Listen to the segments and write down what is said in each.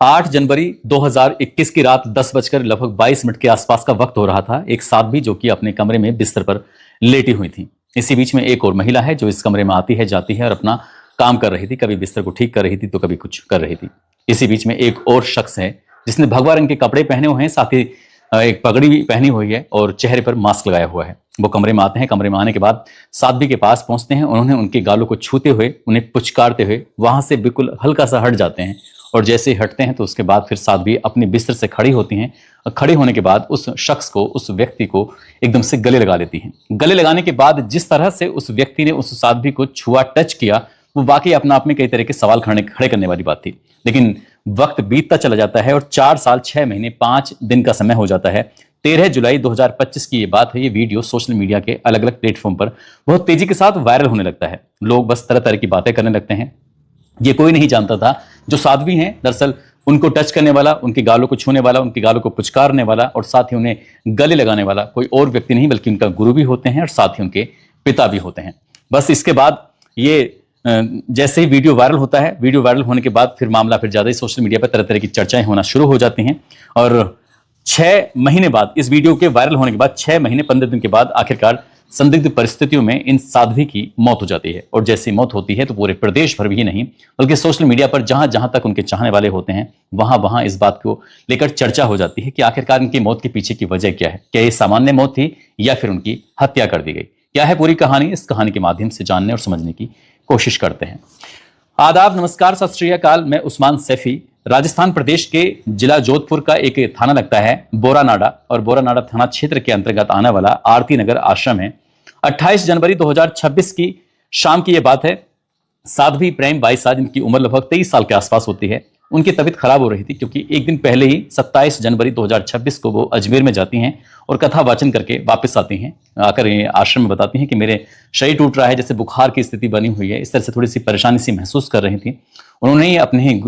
8 जनवरी 2021 की रात 10 बजकर लगभग 22 मिनट के आसपास का वक्त हो रहा था। एक साध्वी जो कि अपने कमरे में बिस्तर पर लेटी हुई थी। इसी बीच में एक और महिला है जो इस कमरे में आती है जाती है और अपना काम कर रही थी। कभी बिस्तर को ठीक कर रही थी तो कभी कुछ कर रही थी। इसी बीच में एक और शख्स है जिसने भगवा रंग के कपड़े पहने हुए हैं, साथ ही एक पगड़ी भी पहनी हुई है और चेहरे पर मास्क लगाया हुआ है। वो कमरे में आते हैं। कमरे में आने के बाद साध्वी के पास पहुंचते हैं। उन्होंने उनके गालों को छूते हुए, उन्हें पुचकारते हुए वहां से बिल्कुल हल्का सा हट जाते हैं और जैसे ही हटते हैं तो उसके बाद फिर साध्वी अपने बिस्तर से खड़ी होती हैं और खड़े होने के बाद उस शख्स को, उस व्यक्ति को एकदम से गले लगा लेती हैं। गले लगाने के बाद जिस तरह से उस व्यक्ति ने उस साध्वी को छुआ, टच किया, वो वाकई अपने आप में कई तरह के सवाल खड़े करने वाली बात थी। लेकिन वक्त बीतता चला जाता है और 4 साल 6 महीने 5 दिन का समय हो जाता है। 13 जुलाई 2025 की ये बात है। ये वीडियो सोशल मीडिया के अलग अलग प्लेटफॉर्म पर बहुत तेजी के साथ वायरल होने लगता है। लोग बस तरह तरह की बातें करने लगते हैं। ये कोई नहीं जानता था जो साध्वी हैं दरअसल उनको टच करने वाला, उनके गालों को छूने वाला, उनके गालों को पुचकारने वाला और साथ ही उन्हें गले लगाने वाला कोई और व्यक्ति नहीं बल्कि उनका गुरु भी होते हैं और साथ ही उनके पिता भी होते हैं। बस इसके बाद ये जैसे ही वीडियो वायरल होता है, वीडियो वायरल होने के बाद फिर मामला फिर ज्यादा ही सोशल मीडिया पर तरह तरह की चर्चाएं होना शुरू हो जाती हैं और 6 महीने बाद, इस वीडियो के वायरल होने के बाद 6 महीने 15 दिन के बाद आखिरकार संदिग्ध परिस्थितियों में इन साध्वी की मौत हो जाती है। और जैसी मौत होती है तो पूरे प्रदेश भर भी नहीं बल्कि सोशल मीडिया पर जहां जहां तक उनके चाहने वाले होते हैं वहां वहां इस बात को लेकर चर्चा हो जाती है कि आखिरकार इनकी मौत के पीछे की वजह क्या है। क्या ये सामान्य मौत थी या फिर उनकी हत्या कर दी गई? क्या है पूरी कहानी? इस कहानी के माध्यम से जानने और समझने की कोशिश करते हैं। आदाब, नमस्कार, सत श्री अकाल। मैं उस्मान सैफी। राजस्थान प्रदेश के जिला जोधपुर का एक थाना लगता है बोरानाडा और बोरानाडा थाना क्षेत्र के अंतर्गत आने वाला आरती नगर आश्रम है। 28 जनवरी 2026 की शाम की यह बात है। साध्वी प्रेम बाईसा, जिनकी उम्र लगभग 23 साल के आसपास होती है, उनकी तबीयत खराब हो रही थी क्योंकि एक दिन पहले ही 27 जनवरी 2026 को वो अजमेर में जाती हैं और कथा वाचन करके वापस आती हैं। आकर ये आश्रम में बताती हैं कि मेरे शरीर टूट रहा है, जैसे बुखार की स्थिति बनी हुई है। इस तरह से थोड़ी सी परेशानी सी महसूस कर रही थी। उन्होंने अपने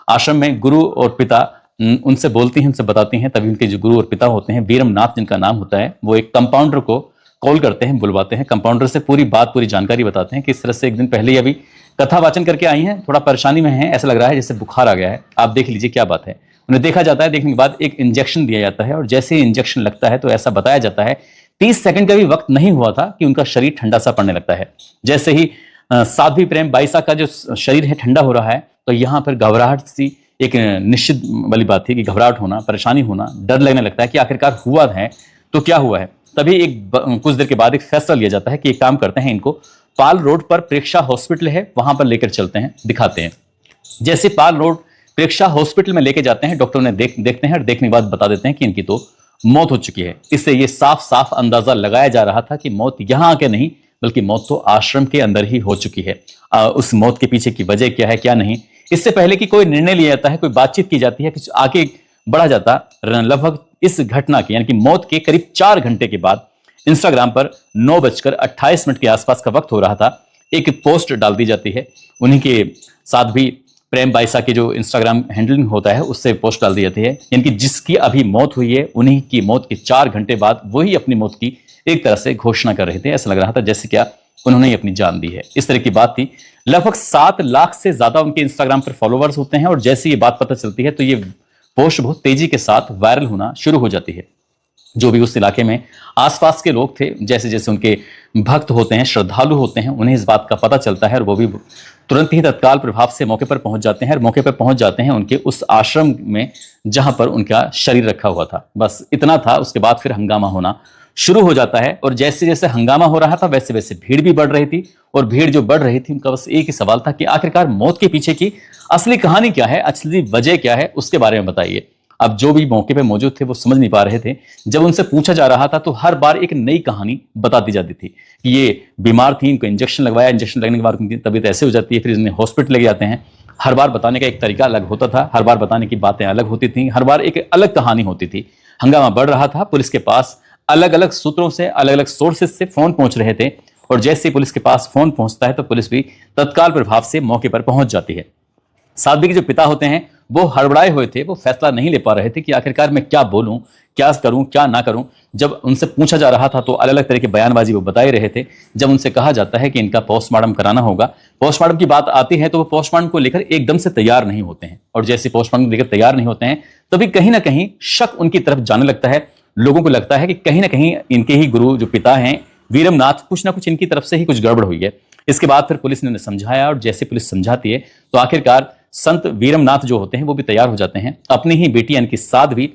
आश्रम में गुरु और पिता उनसे बोलती हैं, उनसे बताती हैं। तभी उनके जो गुरु और पिता होते हैं, वीरमनाथ जिनका नाम होता है, वो एक कंपाउंडर को कॉल करते हैं, बुलवाते हैं। कंपाउंडर से पूरी बात, पूरी जानकारी बताते हैं कि इस तरह से एक दिन पहले ही अभी कथा वाचन करके आई हैं, थोड़ा परेशानी में है, ऐसा लग रहा है जैसे बुखार आ गया है, आप देख लीजिए क्या बात है। उन्हें देखा जाता है। देखने के बाद एक इंजेक्शन दिया जाता है और जैसे ही इंजेक्शन लगता है तो ऐसा बताया जाता है 30 सेकंड का भी वक्त नहीं हुआ था कि उनका शरीर ठंडा सा पड़ने लगता है। जैसे ही साध्वी प्रेम बाईसा का जो शरीर है ठंडा हो रहा है तो यहाँ पर घबराहट सी एक निश्चित वाली बात थी कि घबराहट होना, परेशानी होना, डर लगने लगता है कि आखिरकार हुआ है तो क्या हुआ है। तभी कुछ देर के बाद एक फैसला लिया जाता है कि एक काम करते हैं, इनको पाल रोड पर प्रेक्षा हॉस्पिटल है, वहां पर लेकर चलते हैं, दिखाते हैं। जैसे पाल रोड प्रेक्षा हॉस्पिटल में लेके जाते हैं, डॉक्टर ने देखते हैं और देखने के बाद बता देते हैं कि इनकी तो मौत हो चुकी है। इससे ये साफ साफ अंदाजा लगाया जा रहा था कि मौत यहां आके नहीं बल्कि मौत तो आश्रम के अंदर ही हो चुकी है। उस मौत के पीछे की वजह क्या है, क्या नहीं, इससे पहले कि कोई निर्णय लिया जाता है, कोई बातचीत की जाती है, कुछ आगे बढ़ा जाता, लगभग इस घटना की यानी कि मौत के करीब 4 घंटे के बाद इंस्टाग्राम पर 9:28 के आसपास का वक्त हो रहा था, एक पोस्ट डाल दी जाती है। उन्हीं के साध्वी प्रेम बाईसा के जो इंस्टाग्राम हैंडलिंग होता है उससे पोस्ट डाल दी जाती है, यानी कि जिसकी अभी मौत हुई है उन्हीं की मौत के 4 घंटे बाद वही अपनी मौत की एक तरह से घोषणा कर रहे थे। ऐसा लग रहा था जैसे क्या उन्होंने ही अपनी जान दी है, इस तरह की बात थी। लगभग 7 लाख से ज्यादा उनके इंस्टाग्राम पर फॉलोवर्स होते हैं और जैसे ये बात पता चलती है तो ये पोस्ट बहुत तेजी के साथ वायरल होना शुरू हो जाती है। जो भी उस इलाके में आसपास के लोग थे, जैसे जैसे उनके भक्त होते हैं, श्रद्धालु होते हैं, उन्हें इस बात का पता चलता है और वो भी तुरंत ही तत्काल प्रभाव से मौके पर पहुंच जाते हैं और मौके पर पहुंच जाते हैं उनके उस आश्रम में जहां पर उनका शरीर रखा हुआ था। बस इतना था। उसके बाद फिर हंगामा होना शुरू हो जाता है और जैसे जैसे हंगामा हो रहा था वैसे वैसे भीड़ भी बढ़ रही थी और भीड़ जो बढ़ रही थी उनका बस एक ही सवाल था कि आखिरकार मौत के पीछे की असली कहानी क्या है, असली वजह क्या है, उसके बारे में बताइए। अब जो भी मौके पे मौजूद थे वो समझ नहीं पा रहे थे। जब उनसे पूछा जा रहा था तो हर बार एक नई कहानी बता दी जाती थी कि ये बीमार थी, इनको इंजेक्शन लगवाया, इंजेक्शन लगने के बाद उनकी तबीयत ऐसे हो जाती है, फिर इन्हें हॉस्पिटल ले जाते हैं। हर बार बताने का एक तरीका अलग होता था, हर बार बताने की बातें अलग होती थी, हर बार एक अलग कहानी होती थी। हंगामा बढ़ रहा था। पुलिस के पास अलग अलग सूत्रों से, अलग अलग सोर्सेज से फोन पहुंच रहे थे और जैसे ही पुलिस के पास फोन पहुंचता है तो पुलिस भी तत्काल प्रभाव से मौके पर पहुंच जाती है। साध्वी के जो पिता होते हैं वो हड़बड़ाए हुए थे, वो फैसला नहीं ले पा रहे थे कि आखिरकार मैं क्या बोलूं, क्या करूं, क्या ना करूं। जब उनसे पूछा जा रहा था तो अलग अलग तरह की बयानबाजी वो बता ही रहे थे। जब उनसे कहा जाता है कि इनका पोस्टमार्टम कराना होगा, पोस्टमार्टम की बात आती है तो वो पोस्टमार्टम को लेकर एकदम से तैयार नहीं होते हैं, और जैसे पोस्टमार्टम लेकर तैयार नहीं होते हैं तभी कहीं ना कहीं शक उनकी तरफ जाने लगता है। लोगों को लगता है कि कहीं ना कहीं इनके ही गुरु जो पिता हैं वीरमनाथ, कुछ ना कुछ इनकी तरफ से ही कुछ गड़बड़ हुई है। इसके बाद फिर पुलिस ने उन्हें समझाया, और जैसे पुलिस समझाती है तो आखिरकार संत वीरमनाथ जो होते हैं वो भी तैयार हो जाते हैं अपनी ही बेटी यानी कि साध्वी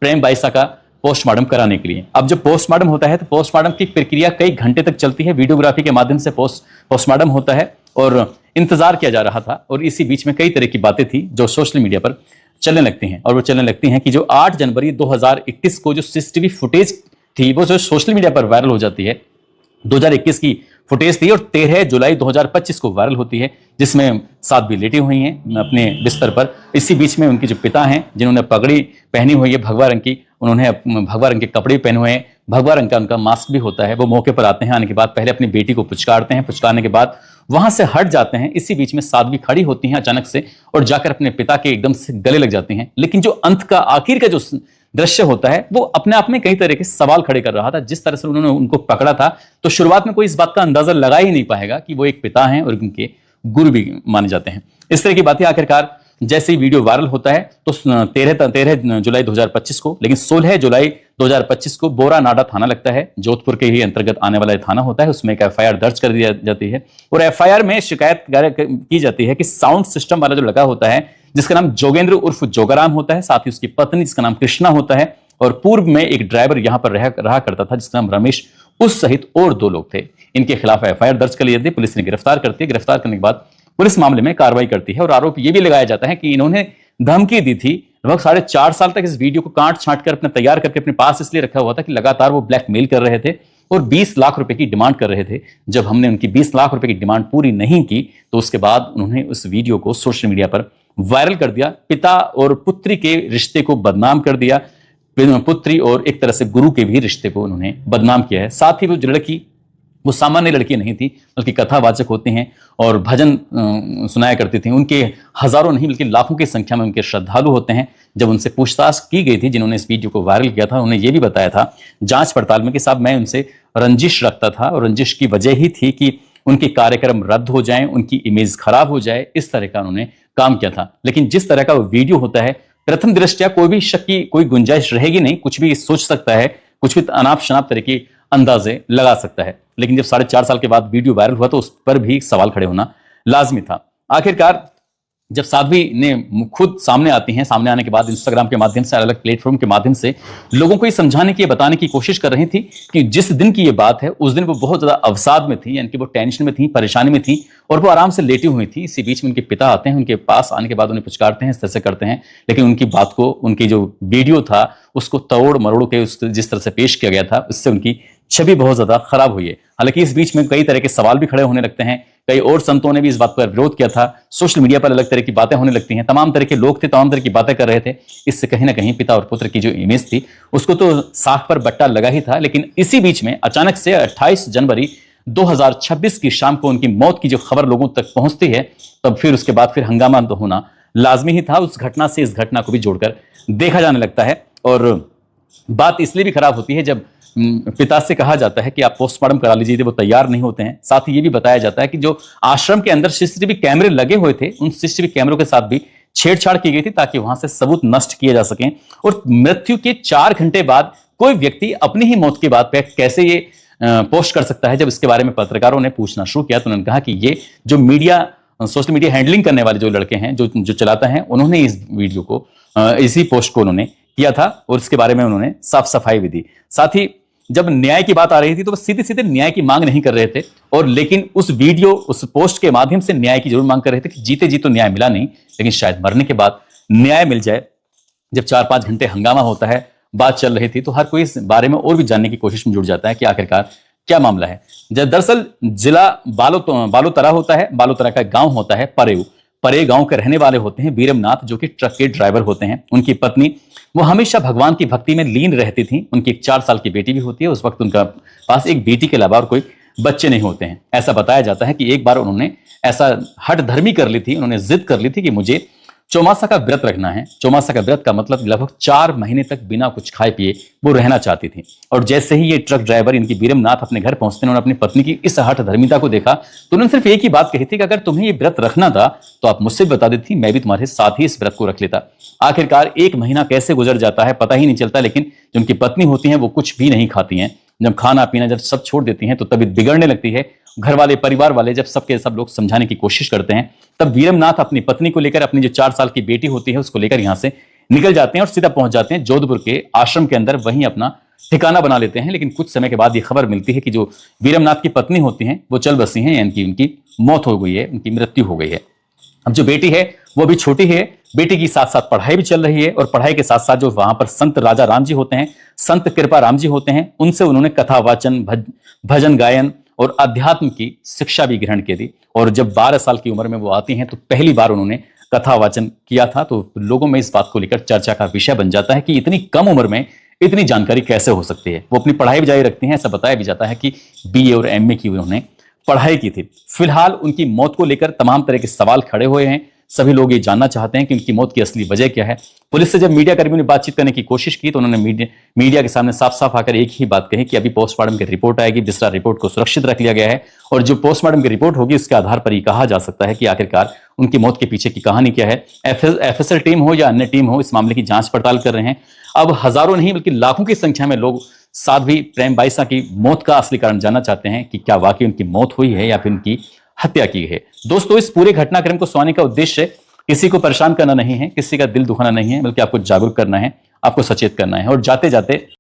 प्रेम बाईसा का पोस्टमार्टम कराने के लिए। अब जब पोस्टमार्टम होता है तो पोस्टमार्टम की प्रक्रिया कई घंटे तक चलती है, वीडियोग्राफी के माध्यम से पोस्टमार्टम होता है और इंतजार किया जा रहा था। और इसी बीच में कई तरह की बातें थी जो सोशल मीडिया पर चलने लगती हैं, और वो चलने लगती हैं कि जो 8 जनवरी 2021 को जो सीसीटीवी फुटेज थी वो जो सोशल मीडिया पर वायरल हो जाती है, 2021 की फुटेज थी, और 13 जुलाई 2025 को वायरल होती है, जिसमें साध्वी लेटी हुई हैं अपने बिस्तर पर। इसी बीच में उनके जो पिता हैं जिन्होंने पगड़ी पहनी हुई है भगवा रंग की, उन्होंने भगवा रंग के कपड़े पहने हुए हैं, भगवा रंग का उनका मास्क भी होता है। वो मौके पर आते हैं, आने के बाद पहले अपनी बेटी को पुचकारते हैं, पुचकारने के बाद वहां से हट जाते हैं। इसी बीच में साध्वी खड़ी होती हैं अचानक से और जाकर अपने पिता के एकदम से गले लग जाती हैं। लेकिन जो अंत का आखिर का जो दृश्य होता है वो अपने आप में कई तरह के सवाल खड़े कर रहा था। जिस तरह से उन्होंने उनको पकड़ा था तो शुरुआत में कोई इस बात का अंदाजा लगा ही नहीं पाएगा कि वो एक पिता हैं और उनके गुरु भी माने जाते हैं। इस तरह की बातें आखिरकार जैसे ही वीडियो वायरल होता है तो 13 जुलाई 2025 को, लेकिन 16 जुलाई 2025 को बोरा नाडा थाना लगता है, जोधपुर के ही अंतर्गत आने वाला थाना होता है। उसमें एक एफआईआर दर्ज कर दी जाती है और एफआईआर में शिकायत की जाती है कि साउंड सिस्टम वाला जो लगा होता है, जिसका नाम जोगेंद्र उर्फ जोगाराम होता है, साथ ही उसकी पत्नी जिसका नाम कृष्णा होता है, और पूर्व में एक ड्राइवर यहां पर रहा करता था जिसका नाम रमेश, उस सहित और 2 लोग थे। इनके खिलाफ एफआईआर दर्ज कर ली जाती है, पुलिस ने गिरफ्तार करती है। गिरफ्तार करने के बाद पुलिस मामले में कार्रवाई करती है और आरोप यह भी लगाया जाता है कि इन्होंने धमकी दी थी। लगभग 4.5 साल तक इस वीडियो को काट छांट कर अपने तैयार करके अपने पास इसलिए रखा हुआ था कि लगातार वो ब्लैकमेल कर रहे थे और 20 लाख रुपए की डिमांड कर रहे थे। जब हमने उनकी 20 लाख रुपए की डिमांड पूरी नहीं की तो उसके बाद उन्होंने उस वीडियो को सोशल मीडिया पर वायरल कर दिया, पिता और पुत्री के रिश्ते को बदनाम कर दिया, पुत्री और एक तरह से गुरु के भी रिश्ते को उन्होंने बदनाम किया है। साथ ही वो जो लड़की, वो सामान्य लड़की नहीं थी बल्कि कथावाचक होती हैं और भजन सुनाया करती थी। उनके हजारों नहीं बल्कि लाखों की संख्या में उनके श्रद्धालु होते हैं। जब उनसे पूछताछ की गई थी, जिन्होंने इस वीडियो को वायरल किया था, उन्होंने ये भी बताया था जांच पड़ताल में कि साहब मैं उनसे रंजिश रखता था और रंजिश की वजह ही थी कि उनके कार्यक्रम रद्द हो जाएं, उनकी इमेज खराब हो जाए, इस तरह का उन्होंने काम किया था। लेकिन जिस तरह का वो वीडियो होता है, प्रथम दृष्टया कोई भी शक की कोई गुंजाइश रहेगी नहीं, कुछ भी सोच सकता है, कुछ भी अनाप शनाप तरह की अंदाजे लगा सकता है। लेकिन जब 4.5 साल के बाद वीडियो वायरल हुआ तो उस पर भी सवाल खड़े होना लाजमी था। आखिरकार जब साध्वी ने खुद सामने आती हैं, सामने आने के बाद इंस्टाग्राम के माध्यम से, अलग अलग प्लेटफॉर्म के माध्यम से लोगों को ये समझाने की, बताने की कोशिश कर रही थी कि जिस दिन की ये बात है उस दिन वो बहुत ज्यादा अवसाद में थी, यानी कि वो टेंशन में थी, परेशानी में थी और वो आराम से लेटी हुई थी। इसी बीच में उनके पिता आते हैं, उनके पास आने के बाद उन्हें पुचकारते हैं, इस तरह से करते हैं, लेकिन उनकी बात को, उनकी जो वीडियो था उसको तोड़ मरोड़ के जिस तरह से पेश किया गया था उससे उनकी छवि बहुत ज्यादा खराब हुई है। हालांकि इस बीच में कई तरह के सवाल भी खड़े होने लगते हैं, कई और संतों ने भी इस बात पर विरोध किया था, सोशल मीडिया पर अलग तरह की बातें होने लगती हैं, तमाम तरह के लोग थे, तमाम तरह की बातें कर रहे थे। इससे कहीं ना कहीं पिता और पुत्र की जो इमेज थी उसको तो साख पर बट्टा लगा ही था। लेकिन इसी बीच में अचानक से 28 जनवरी 2026 की शाम को उनकी मौत की जो खबर लोगों तक पहुंचती है, तब फिर उसके बाद फिर हंगामा तो होना लाजमी ही था। उस घटना से इस घटना को भी जोड़कर देखा जाने लगता है और बात इसलिए भी खराब होती है जब पिता से कहा जाता है कि आप पोस्टमार्टम करा लीजिए, वो तैयार नहीं होते हैं। साथ ही ये भी बताया जाता है कि जो आश्रम के अंदर सीसीटीवी कैमरे लगे हुए थे, उन सीसीटीवी कैमरों के साथ भी छेड़छाड़ की गई थी ताकि वहां से सबूत नष्ट किए जा सकें। और मृत्यु के 4 घंटे बाद कोई व्यक्ति अपनी ही मौत की बात पे कैसे ये पोस्ट कर सकता है। जब इसके बारे में पत्रकारों ने पूछना शुरू किया तो उन्होंने कहा कि ये जो मीडिया, सोशल मीडिया हैंडलिंग करने वाले जो लड़के हैं, जो चलाता है, उन्होंने इस वीडियो को, इसी पोस्ट को उन्होंने किया था और इसके बारे में उन्होंने साफ सफाई भी दी। साथ ही जब न्याय की बात आ रही थी तो वो सीधे सीधे न्याय की मांग नहीं कर रहे थे, और लेकिन उस वीडियो, उस पोस्ट के माध्यम से न्याय की जरूर मांग कर रहे थे कि जीते जी तो न्याय मिला नहीं, लेकिन शायद मरने के बाद न्याय मिल जाए। जब 4-5 घंटे हंगामा होता है, बात चल रही थी, तो हर कोई इस बारे में और भी जानने की कोशिश में जुट जाता है कि आखिरकार क्या मामला है। दरअसल जिला बालोतरा होता है, बालोतरा का गांव होता है परे गांव के रहने वाले होते हैं वीरमनाथ, जो कि ट्रक के ड्राइवर होते हैं। उनकी पत्नी, वो हमेशा भगवान की भक्ति में लीन रहती थी। उनकी 4 साल की बेटी भी होती है। उस वक्त उनका पास एक बेटी के अलावा और कोई बच्चे नहीं होते हैं। ऐसा बताया जाता है कि एक बार उन्होंने ऐसा हठ धर्मी कर ली थी, उन्होंने जिद कर ली थी कि मुझे चौमासा का व्रत रखना है। चौमासा का व्रत का मतलब लगभग 4 महीने तक बिना कुछ खाए पिए वो रहना चाहती थी। और जैसे ही ये ट्रक ड्राइवर इनकी बीरमनाथ अपने घर पहुंचते हैं, उन्होंने अपनी पत्नी की इस हठ धर्मिता को देखा तो उन्होंने सिर्फ एक ही बात कही थी कि अगर तुम्हें ये व्रत रखना था तो आप मुझसे बता देती, मैं भी तुम्हारे साथ ही इस व्रत को रख लेता। आखिरकार 1 महीना कैसे गुजर जाता है पता ही नहीं चलता, लेकिन जो उनकी पत्नी होती है वो कुछ भी नहीं खाती हैं। जब खाना पीना जब सब छोड़ देती हैं तो तबीयत बिगड़ने लगती है। घर वाले परिवार वाले जब सबके सब लोग समझाने की कोशिश करते हैं, तब वीरमनाथ अपनी पत्नी को लेकर, अपनी जो 4 साल की बेटी होती है उसको लेकर यहां से निकल जाते हैं और सीधा पहुंच जाते हैं जोधपुर के आश्रम के अंदर, वहीं अपना ठिकाना बना लेते हैं। लेकिन कुछ समय के बाद ये खबर मिलती है कि जो वीरमनाथ की पत्नी होती हैं वो चल बसी हैं, यानी कि उनकी मौत हो गई है, उनकी मृत्यु हो गई है। अब जो बेटी है वो भी छोटी है, बेटी की साथ साथ पढ़ाई भी चल रही है और पढ़ाई के साथ साथ जो वहां पर संत राजा राम जी होते हैं, संत कृपा राम जी होते हैं, उनसे उन्होंने कथा वाचन, भजन गायन और अध्यात्म की शिक्षा भी ग्रहण की थी। और जब 12 साल की उम्र में वो आती हैं तो पहली बार उन्होंने कथा वाचन किया था। तो लोगों में इस बात को लेकर चर्चा का विषय बन जाता है कि इतनी कम उम्र में इतनी जानकारी कैसे हो सकती है। वो अपनी पढ़ाई भी जारी रखती हैं। ऐसा बताया भी जाता है कि बीए और एमए की उन्होंने पढ़ाई की थी। फिलहाल उनकी मौत को लेकर तमाम तरह के सवाल खड़े हुए हैं। सभी लोग ये जानना चाहते हैं कि उनकी मौत की असली वजह क्या है। पुलिस से जब मीडिया कर्मियों ने बातचीत करने की कोशिश की तो उन्होंने मीडिया के सामने साफ साफ आकर एक ही बात कही कि अभी पोस्टमार्टम की रिपोर्ट आएगी, बिस्रा रिपोर्ट को सुरक्षित रख लिया गया है और जो पोस्टमार्टम की रिपोर्ट होगी उसके आधार पर ही कहा जा सकता है कि आखिरकार उनकी मौत के पीछे की कहानी क्या है। एफएसएल टीम हो या अन्य टीम हो, इस मामले की जांच पड़ताल कर रहे हैं। अब हजारों नहीं बल्कि लाखों की संख्या में लोग साध्वी प्रेम बाईसा की मौत का असली कारण जानना चाहते हैं कि क्या वाकई उनकी मौत हुई है या फिर उनकी हत्या की है। दोस्तों, इस पूरे घटनाक्रम को सुनाने का उद्देश्य किसी को परेशान करना नहीं है, किसी का दिल दुखाना नहीं है, बल्कि आपको जागरूक करना है, आपको सचेत करना है। और जाते जाते